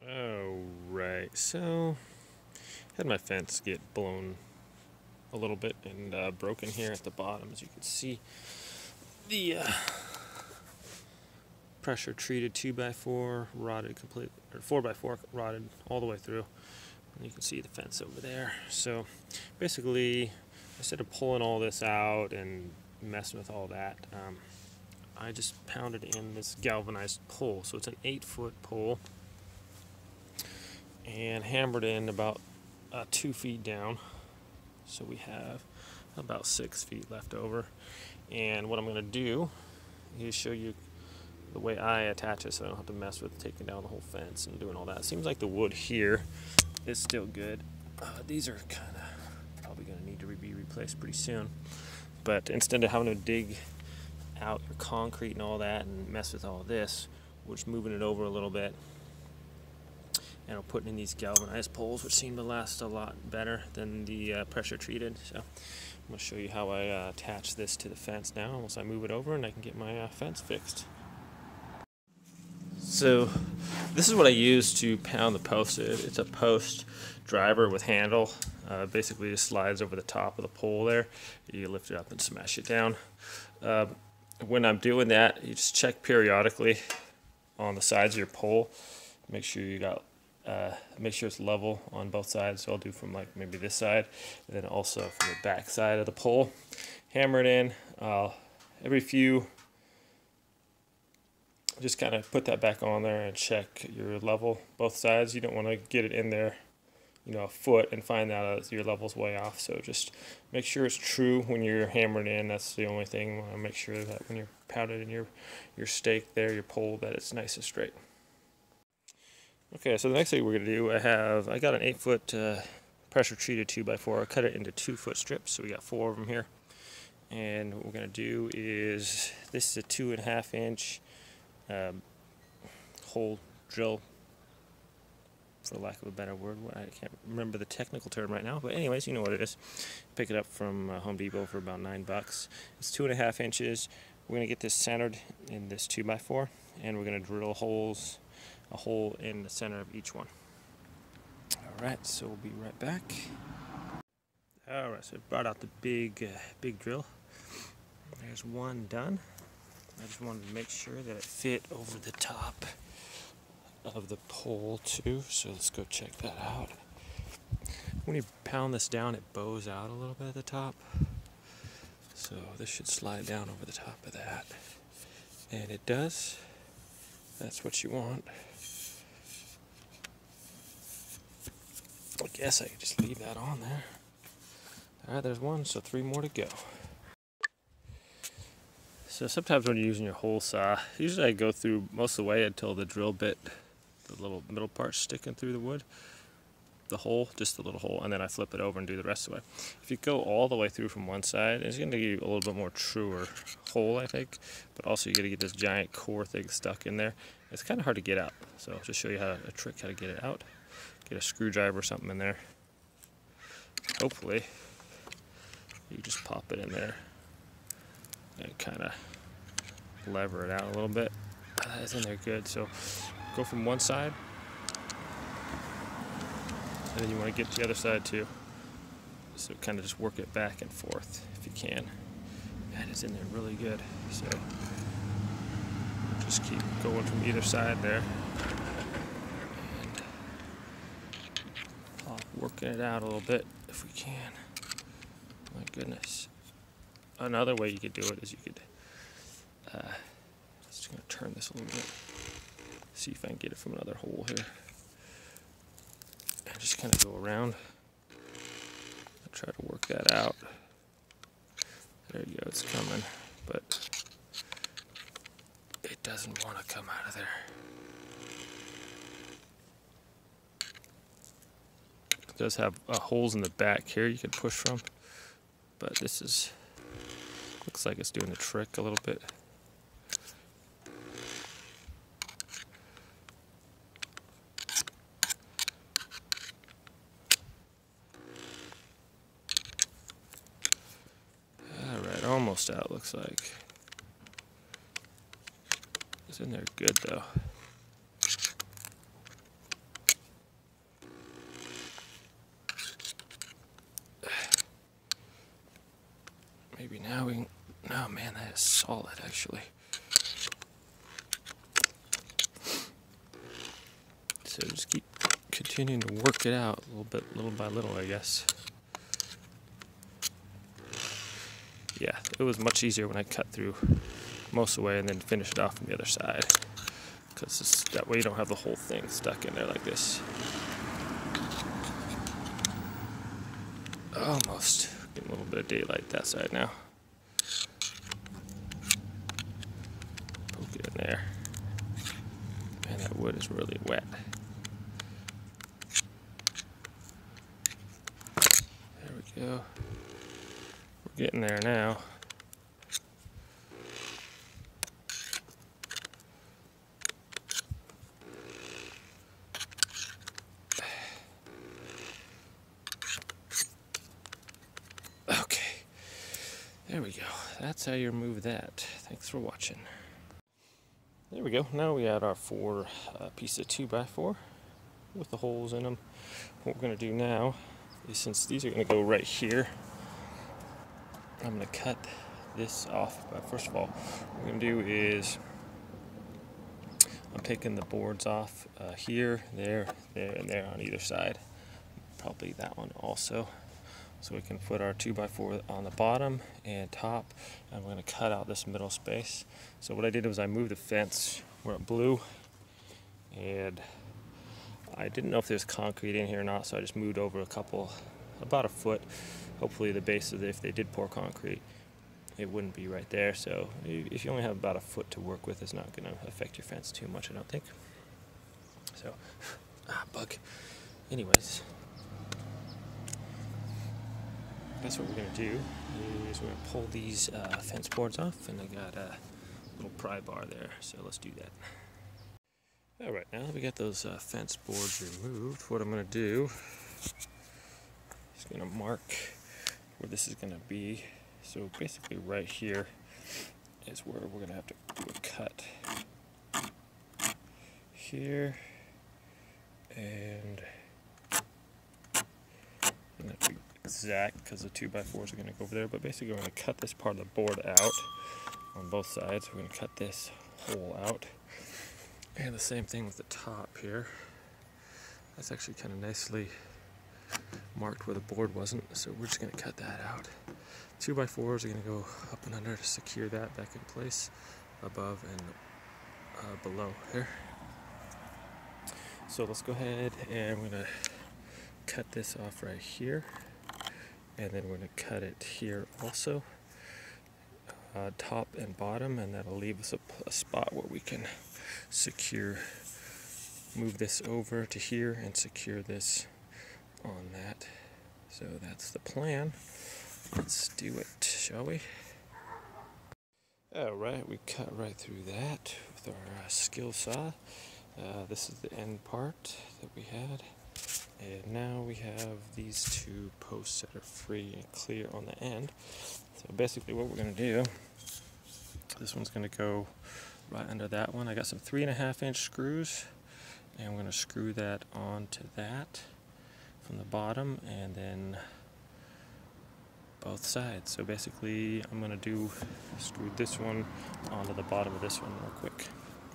Alright, so had my fence get blown a little bit and broken here at the bottom. As you can see, the pressure treated 2x4 rotted complete, or 4x4 rotted all the way through. And you can see the fence over there. So basically, instead of pulling all this out and messing with all that, I just pounded in this galvanized pole. So it's an 8-foot pole, and hammered in about 2 feet down. So we have about 6 feet left over. And what I'm going to do is show you the way I attach it so I don't have to mess with taking down the whole fence and doing all that. It seems like the wood here is still good. These are kind of probably going to need to be replaced pretty soon. But instead of having to dig out your concrete and all that and mess with all this, we're just moving it over a little bit. And I'm putting in these galvanized poles, which seem to last a lot better than the pressure treated. So I'm going to show you how I attach this to the fence now once I move it over and I can get my fence fixed. So this is what I use to pound the post. It's a post driver with handle. Basically it slides over the top of the pole there. You lift it up and smash it down. When I'm doing that, you just check periodically on the sides of your pole. Make sure you got make sure it's level on both sides. So I'll do from like maybe this side, and then also from the back side of the pole. Hammer it in. Every few, just kind of put that back on there and check your level both sides. You don't want to get it in there, you know, a foot and find out your level's way off. So just make sure it's true when you're hammering in. That's the only thing. You want to make sure that when you're pounding in your stake there, your pole, that it's nice and straight. Okay, so the next thing we're going to do, I got an 8-foot pressure treated 2x4. I cut it into 2-foot strips, so we got 4 of them here. And what we're going to do is, this is a 2.5 inch hole drill, for lack of a better word. I can't remember the technical term right now, but anyways, you know what it is. Pick it up from Home Depot for about $9. It's 2.5 inches. We're going to get this centered in this 2x4, and we're going to drill a hole in the center of each one. Alright, so we'll be right back. Alright, so I brought out the big drill. There's one done. I just wanted to make sure that it fit over the top of the pole too, so let's go check that out. When you pound this down, it bows out a little bit at the top. So this should slide down over the top of that. And it does. That's what you want. I guess I could just leave that on there. Alright, there's one, so 3 more to go. So sometimes when you're using your hole saw, usually I go through most of the way until the drill bit, the little middle part sticking through the wood, the hole, just the little hole, and then I flip it over and do the rest of the way. If you go all the way through from one side, it's going to give you a little bit more truer hole, I think, but also you got to get this giant core thing stuck in there. It's kind of hard to get out, so I'll just show you a trick how to get it out. Get a screwdriver or something in there. Hopefully, you just pop it in there and kind of lever it out a little bit. That's in there good. So go from one side, and then you want to get to the other side too. So kind of just work it back and forth if you can. That is in there really good. So just keep going from either side there. Working it out a little bit if we can. My goodness. Another way you could do it is you could just going to turn this a little bit, see if I can get it from another hole here, and just kind of go around and try to work that out. There you go, it's coming, but it doesn't want to come out of there. It does have holes in the back here you can push from, but this is, looks like it's doing the trick a little bit. Alright, almost out, looks like. It's in there good though. maybe now we can, oh man, that is solid actually. So just keep continuing to work it out a little bit, little by little, I guess. Yeah, it was much easier when I cut through most of the way and then finish it off on the other side. Because that way you don't have the whole thing stuck in there like this. Almost. Getting a little bit of daylight that side now. Poke it in there. Man, that wood is really wet. There we go. We're getting there now. Okay, there we go. That's how you remove that. Thanks for watching. There we go. Now we got our 4 pieces of 2x4 with the holes in them. What we're going to do now is, since these are going to go right here, I'm going to cut this off. But first of all, what we're going to do is I'm taking the boards off here, there, there, and there on either side. Probably that one also. So we can put our 2x4 on the bottom and top, and we're going to cut out this middle space. So what I did was I moved the fence where it blew, and I didn't know if there's concrete in here or not, so I just moved over about a foot. Hopefully the base of it, if they did pour concrete, it wouldn't be right there. So if you only have about a foot to work with, it's not going to affect your fence too much, I don't think. So, bug. Anyways. That's what we're going to do, is we're going to pull these fence boards off, and I got a little pry bar there, so let's do that. Alright, now that we got those fence boards removed, what I'm going to do is going to mark where this is going to be. So basically right here is where we're going to have to do a cut. Here, and have to be exact because the 2x4s are going to go over there, but basically we're going to cut this part of the board out on both sides. We're going to cut this hole out, and the same thing with the top here. That's actually kind of nicely marked where the board wasn't, so we're just going to cut that out. 2x4s are going to go up and under to secure that back in place, above and below here. So let's go ahead and we're going to cut this off right here, and then we're going to cut it here also, top and bottom, and that'll leave us a spot where we can move this over to here and secure this on that. So that's the plan. Let's do it, shall we? Alright, we cut right through that with our skill saw. This is the end part that we had. And now we have these 2 posts that are free and clear on the end. So basically what we're going to do, this one's going to go right under that one. I got some 3.5-inch screws, and I'm going to screw that onto that from the bottom, and then both sides. So basically I'm going to screw this one onto the bottom of this one real quick.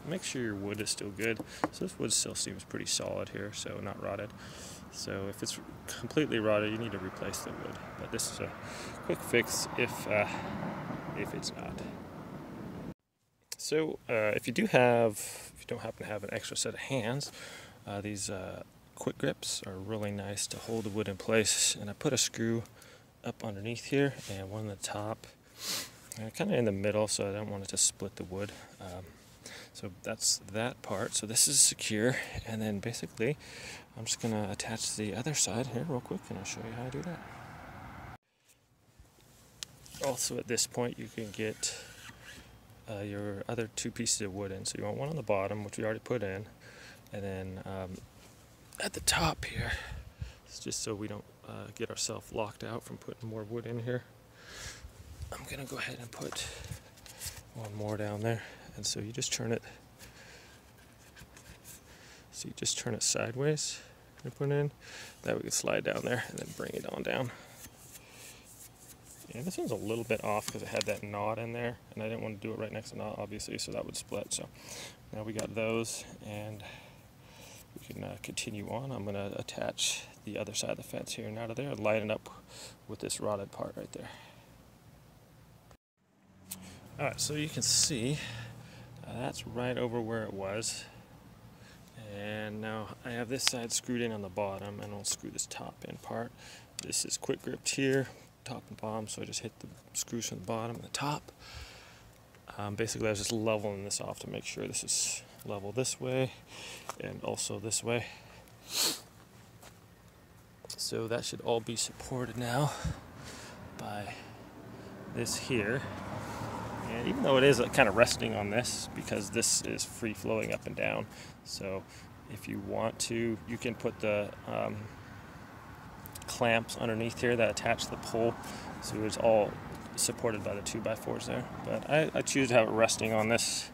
Make sure your wood is still good. So this wood still seems pretty solid here, so not rotted. So if it's completely rotted, you need to replace the wood. But this is a quick fix if it's not. So if you don't happen to have an extra set of hands, these quick grips are really nice to hold the wood in place. And I put a screw up underneath here and one on the top, and kind of in the middle, so I don't want it to split the wood. So that's that part. So this is secure, and then basically I'm just going to attach the other side here real quick, and I'll show you how to do that. Also at this point you can get your other 2 pieces of wood in. So you want one on the bottom, which we already put in, and then at the top here, it's just so we don't get ourselves locked out from putting more wood in here. I'm going to go ahead and put one more down there. And so you just turn it, sideways and put it in. That we can slide down there and then bring it on down. Yeah, this one's a little bit off because it had that knot in there, and I didn't want to do it right next to the knot, obviously, so that would split. So now we got those, and we can continue on. I'm going to attach the other side of the fence here and out of there and line it up with this rotted part right there. Alright, so you can see that's right over where it was. And now I have this side screwed in on the bottom, and I'll screw this top in part. This is quick gripped here, top and bottom, so I just hit the screws from the bottom and the top. Basically I was just leveling this off to make sure this is level this way and also this way. So that should all be supported now by this here. And even though it is kind of resting on this, because this is free flowing up and down, so if you want to, you can put the clamps underneath here that attach the pole, so it's all supported by the 2x4s there. But I choose to have it resting on this,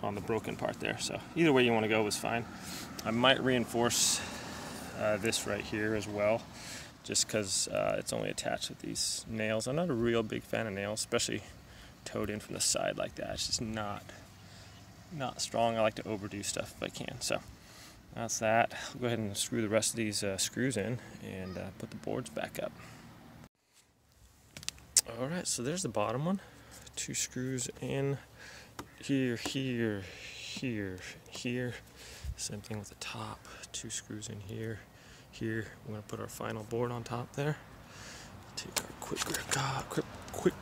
on the broken part there. So either way you want to go is fine. I might reinforce this right here as well, just because it's only attached with these nails. I'm not a real big fan of nails, especially towed in from the side like that. It's just not strong. I like to overdo stuff if I can. So that's that. I'll go ahead and screw the rest of these screws in and put the boards back up. Alright, so there's the bottom one. 2 screws in here, here, here, here. Same thing with the top. 2 screws in here, here. We're going to put our final board on top there. Take our quick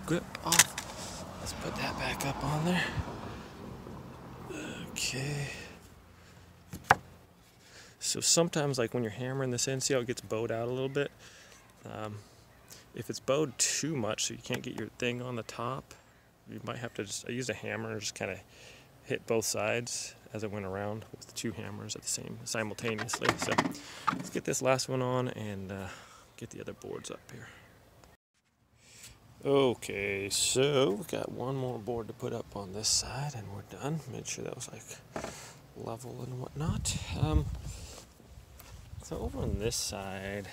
grip off. Let's put that back up on there. Okay. So sometimes, like when you're hammering this in, see how it gets bowed out a little bit? If it's bowed too much so you can't get your thing on the top, you might have to just, I used a hammer and just kind of hit both sides as I went around with the 2 hammers at the simultaneously. So let's get this last one on and get the other boards up here. Okay, so we've got one more board to put up on this side and we're done. Made sure that was like level and whatnot. So over on this side,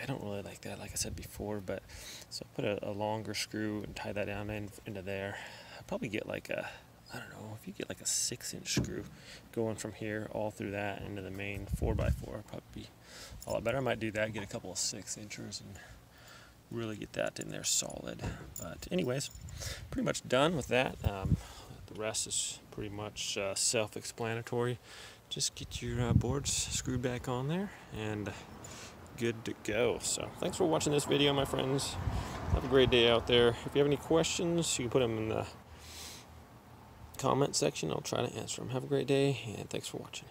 I don't really like that, like I said before, but so I put a longer screw and tie that down into there. I'd probably get like a, I don't know, if you get like a 6-inch screw going from here all through that into the main 4x4, it'd probably be a lot better. I might do that, get a couple of 6-inchers and really get that in there solid. But anyways, pretty much done with that. The rest is pretty much self-explanatory. Just get your boards screwed back on there and good to go. So thanks for watching this video, my friends. Have a great day out there. If you have any questions, you can put them in the comment section. I'll try to answer them. Have a great day, and thanks for watching.